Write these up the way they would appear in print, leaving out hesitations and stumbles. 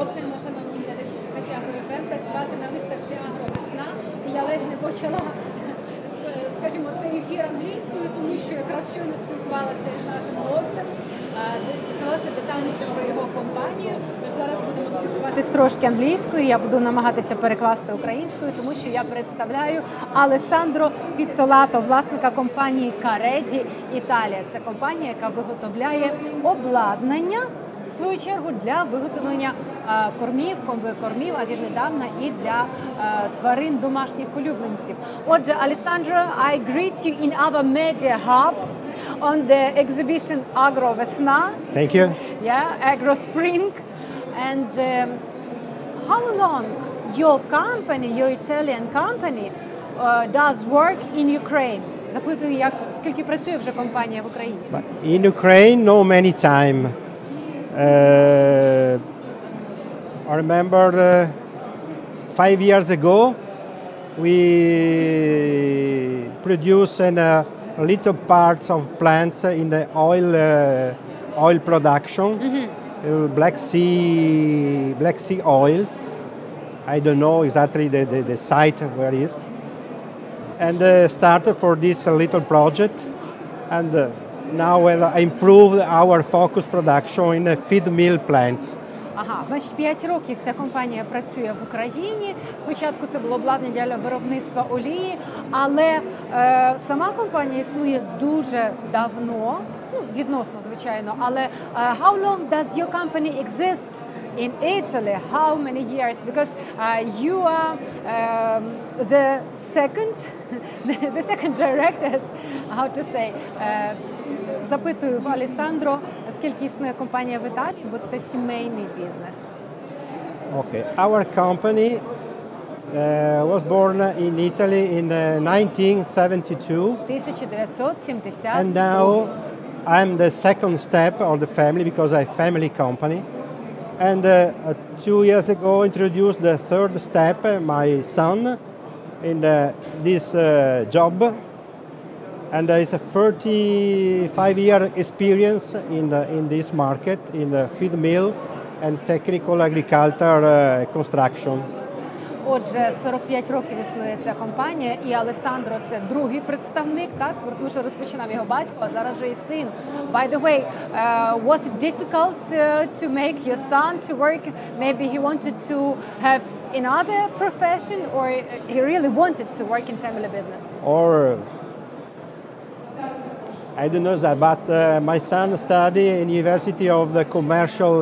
продовжуємо, шановні глядачі, слухачі Агровесни, працювати на виставці Агровесна. Я ледь не почала, скажімо, цей ефір англійською, тому що якраз щойно спілкувалася із нашим гостем, дізнавалася детальніше про його компанію. Тож зараз будемо спілкуватись трошки англійською, я буду намагатися перекласти українською, тому що я представляю Алессандро ПІЦЦОЛАТО, власника компанії CaReDi Італія. Це компанія, яка виготовляє обладнання, в свою чергу, для виготовлення кормів, комбикормів, а віднедавна і для тварин домашніх улюбленців. Отже, Alessandro, I greet you in our MediaHUB on the exhibition Agrovesna. Thank you. Yeah, Agro Spring. And how long your company, your Italian company, does work in Ukraine? Запитую, скільки працює вже компанія в Україні? In Ukraine, no many time. I remember 5 years ago, we produced little parts of plants in the oil production, Black Sea oil. I don't know exactly the site where it is. And started for this little project, and now I improved our focus production in a feed mill plant. Ага, значить, 5 років ця компанія працює в Україні. Спочатку це було обладнання для виробництва олії, але сама компанія існує дуже давно, відносно, звичайно. Але how long does your company exist in Italy? How many years? Because you are the second director, how to say, запитую в Алессандро, скільки існує компанія в Італії, бо це сімейний бізнес. Okay, our company was born in Italy in 1972. 1972. And now I'm the second step of the family because I'm a family company. And 2 years ago introduced the third step, my son, in this job. And there is a 35-year experience in this market, in the feed mill and technical agriculture construction. Отже, 45 років існує ця компанія, і Алессандро – це другий представник, так? Тому що розпочинав його батько, а зараз вже і син. By the way, was it difficult to make your son to work? Maybe he wanted to have another profession, or he really wanted to work in family business? Or I don't know that, but my son studied in University of the Commercial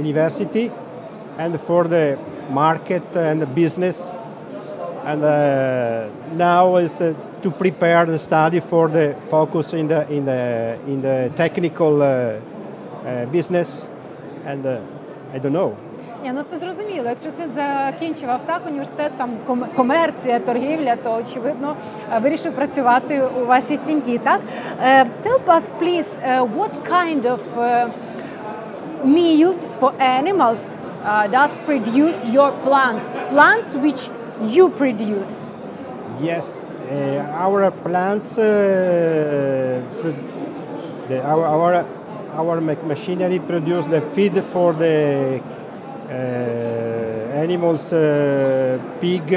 University, and for the market and the business, and now is to prepare the study for the focus in the technical business, and I don't know. Ну це зрозуміло. Якщо син закінчував університет, там комерція, торгівля, то очевидно вирішив працювати у вашій сім'ї, так? Tell us, please, what kind of meals for animals does produce your plants which you produce? Yes, our plants, our machinery produce the feed for the animals, pig,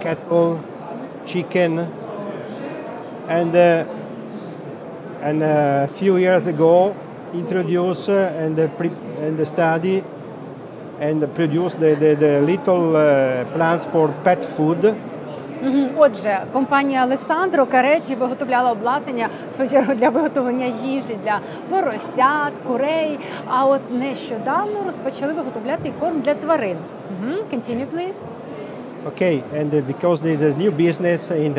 cattle, chicken, and a few years ago introduced and study and produce the little plants for pet food. Отже, компанія Алессандро CaReDi виготовляла обладнання, в свою чергу, для виготовлення їжі для поросят, курей, а от нещодавно розпочали виготовляти корм для тварин. Continue, please. Okay, and because there's a new business in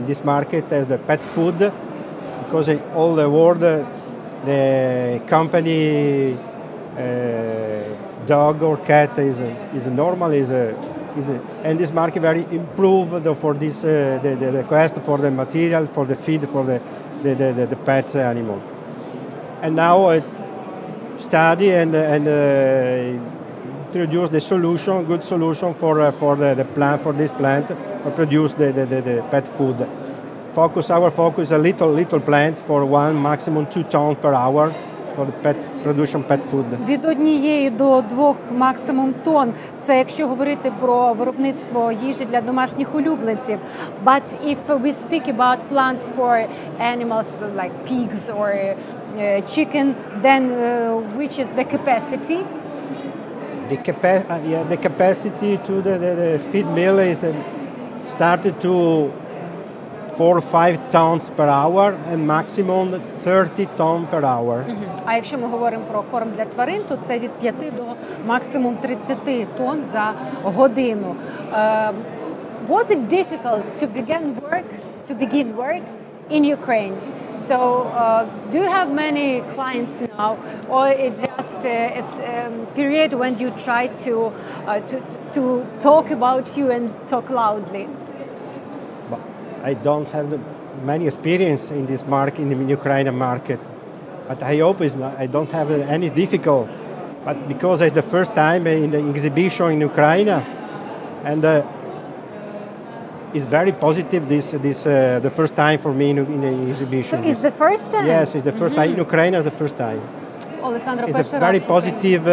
this market as the pet food, because in all the world the company dog or cat is normal, and this market very improved for this the request for the material, for the feed, for the pet animal. And now I study and introduce the solution, good solution for the plant, for this plant, to produce the pet food. Our focus is a little plants for maximum 2 tons per hour for the production pet food. Від 1 до 2 максимум тонн. Це якщо говорити про виробництво їжі для домашніх улюбленців. But if we speak about plants for animals like pigs or chicken, then which is the capacity? The capacity to the feed mill is started to 4 or 5 tons per hour and maximum 30 tons per hour. А якщо ми говоримо про корм для тварин, то це від 5 до максимум 30 тонн за годину. Was it difficult to begin work in Ukraine? So do you have many clients now, or it just is a period when you try to talk about you and talk loudly? I don't have many experience in this market, in the Ukrainian market, but I hope I don't have any difficult. But because it's the first time in the exhibition in Ukraine, and it's very positive. The first time for me in the exhibition. So it's the first time? Yes, it's the first time in Ukraine. It's the first time. Алессандро, It's a very positive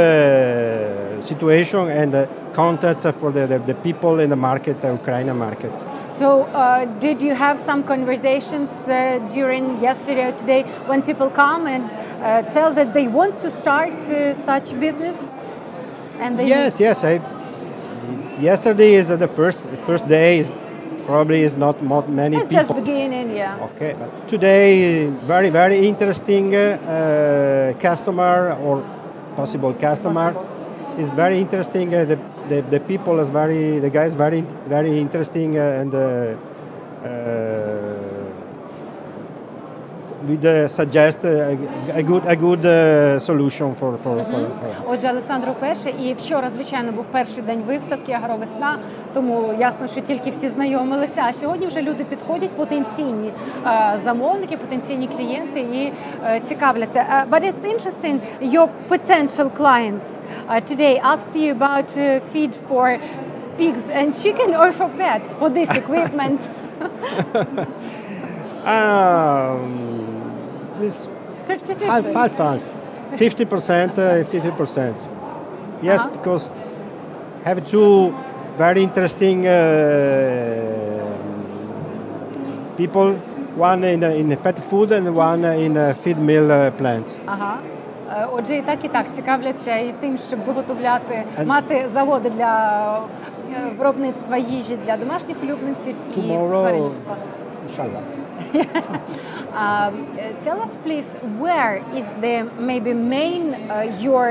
situation and contact for the people in the market, the Ukrainian market. So did you have some conversations during yesterday or today when people come and tell that they want to start such business? And they Yes. Yesterday is the first day. Probably is not many it's people. just beginning, yeah. Okay, but today very interesting customer or possible customer is very interesting. The people is the guys very interesting and we suggest a good solution for us. Отже, Алессандро перший, і вчора, звичайно, був перший день виставки «Агровесна», тому ясно, що тільки всі знайомилися, а сьогодні вже люди підходять, потенційні замовники, потенційні клієнти і цікавляться. But it's interesting, your potential clients today asked you about feed for pigs and chicken or for pets for this equipment? It's 50-50. 50%, 50%. Yes, because have two very interesting people, one in pet food and one in feed mill plant. Отже, і так цікавляться і тим, щоб виготовляти, мати заводи для виробництва їжі для домашніх улюбленців і тваринництва. Inshallah. Tell us, please, where is the maybe main your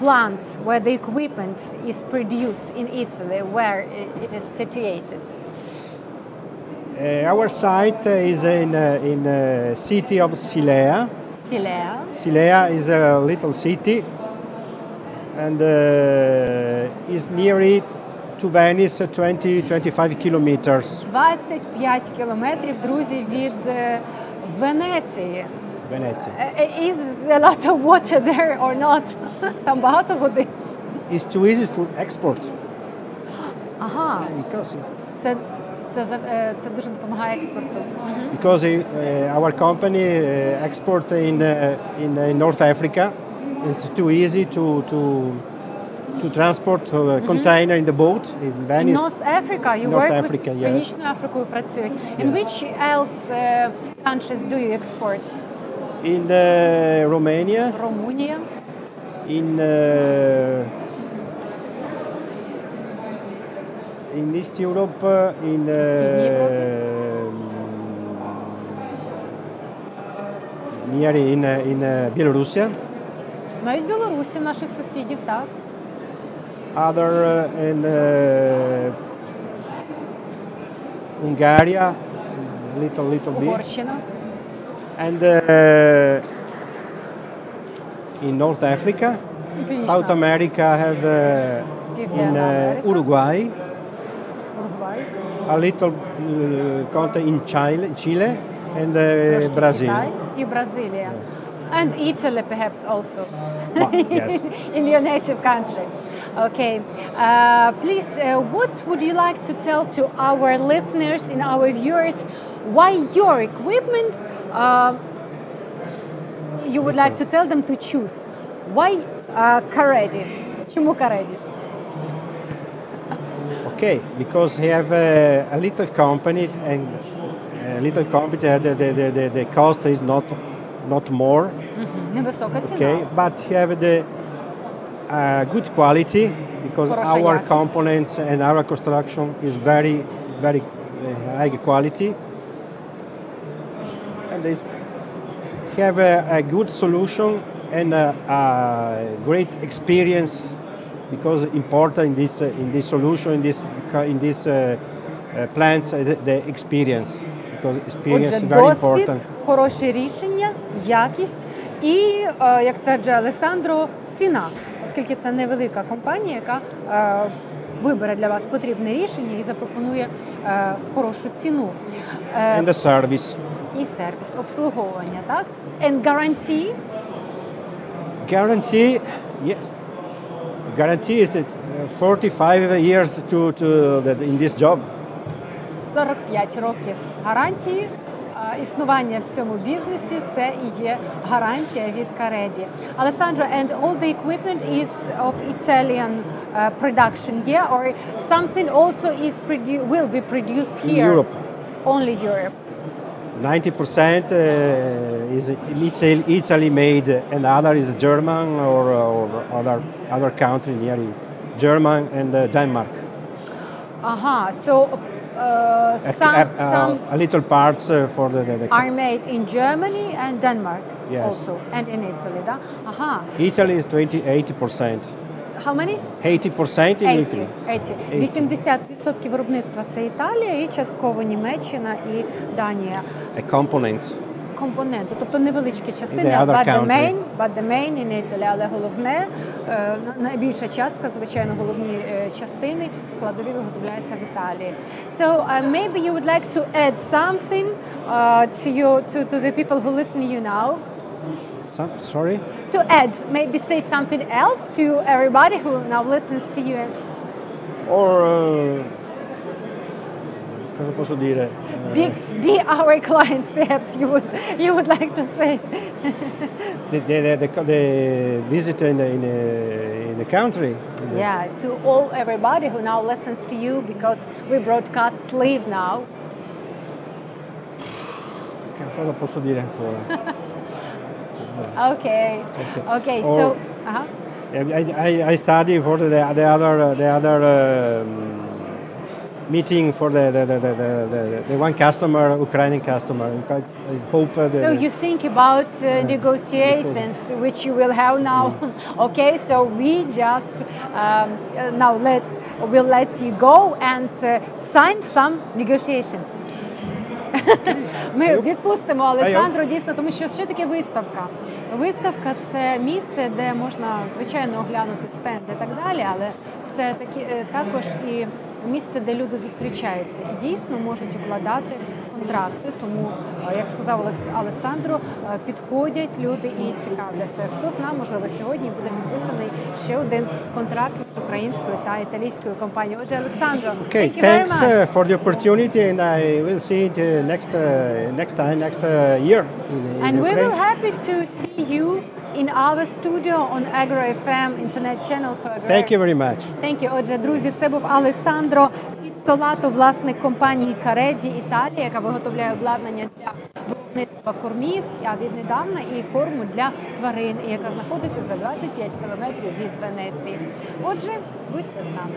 plant where the equipment is produced in Italy, where it is situated? Our site is in city of Silea. Silea is a little city, and is nearly to Venice 20-25 kilometers. 25 кілометрів, друзі, від Венеції. Is a lot of water there or not? Там багато води? It's too easy for export. Because це дуже допомагає експорту. Because our company export in North Africa. It's too easy to transport container in the boat in Venice. North Africa, you North work Africa, with yes. Північною Африкою працюють. In which else countries do you export? In Romania. Румунія. In East Europe, in Білорусія. Навіть в Білорусі, наших сусідів, так. Other in Hungary, little bit. Угорщина. And in North Africa, South America have in Uruguay, a little country in Chile and Brazil. І Бразилія. And Italy perhaps also. Yes. In your native country. Okay. Please, what would you like to tell to our listeners and our viewers why your equipment, you would like to tell them to choose. Why CaReDi? Чому CaReDi? Okay, because he have a little company and a little company, the cost is not more. Невисока ціна. Okay, but he have the good quality because Хороша our якість. components and our construction is very high quality. And they have a good solution and a great experience because important in this solution in this plants the experience because experience Отже, is very досвід, important. хороше рішення, якість і, як стверджує Алессандро, ціна, оскільки це невелика компанія, яка вибере для вас потрібне рішення і запропонує хорошу ціну. And the service. І сервіс, обслуговування, так? And guarantee? Guarantee, yes. Guarantee is 45 years in this job. 45 років гарантії. Існування в цьому бізнесі – це і є гарантія від CaReDi. Alessandro, and all the equipment is of Italian production, yeah? Or something also will be produced here? In Europe. Only Europe. 90% is Italy made, and other is German or other country near German and Denmark. So some a little parts for the are made in Germany and Denmark, yes. also, and in Italy, да? Italy is 80%. How many? 80% in Italy. 80% виробництва – це Італія і частково Німеччина і Данія. Components. Компоненти, тобто невеличкі частини, but the main in Italy, але головне, найбільша частка, звичайно, головні частини складові виготовляються в Італії. So maybe you would like to add something to the people who listen to you now? Sorry? To add, maybe say something else to everybody who now listens to you. Or cosa posso dire? Be our clients, perhaps you would like to say. the visit in the country. Yeah, to everybody who now listens to you because we broadcast live now. Cosa posso dire ancora? Okay. So, I study for the other meeting for the one customer, Ukrainian customer. I hope. So you think about negotiations, which you will have now. Okay, so we just now we'll let you go and sign some negotiations. Ми відпустимо Алессандро, дійсно, тому що таке виставка? Виставка – це місце, де можна, звичайно, оглянути стенд і так далі, але це також і місце, де люди зустрічаються і дійсно можуть укладати контракти. Тому, як сказав Алессандро, підходять люди і цікавляться. Хто знає, можливо, сьогодні буде підписаний ще один контракт між українською та італійською компанією. Отже, Алессандро, thank you very much for the opportunity, and I will see it next year. And we will happy to see you in our studio on Agro FM internet channel for Agro. Thank you very much. Thank you. Отже, друзі, це був Алессандро ПІЦЦОЛАТО, власник компанії CaReDi Італія, яка виготовляє обладнання для виробництва кормів, а віднедавна і корму для тварин, яка знаходиться за 25 кілометрів від Венеції. Отже, будьте з нами.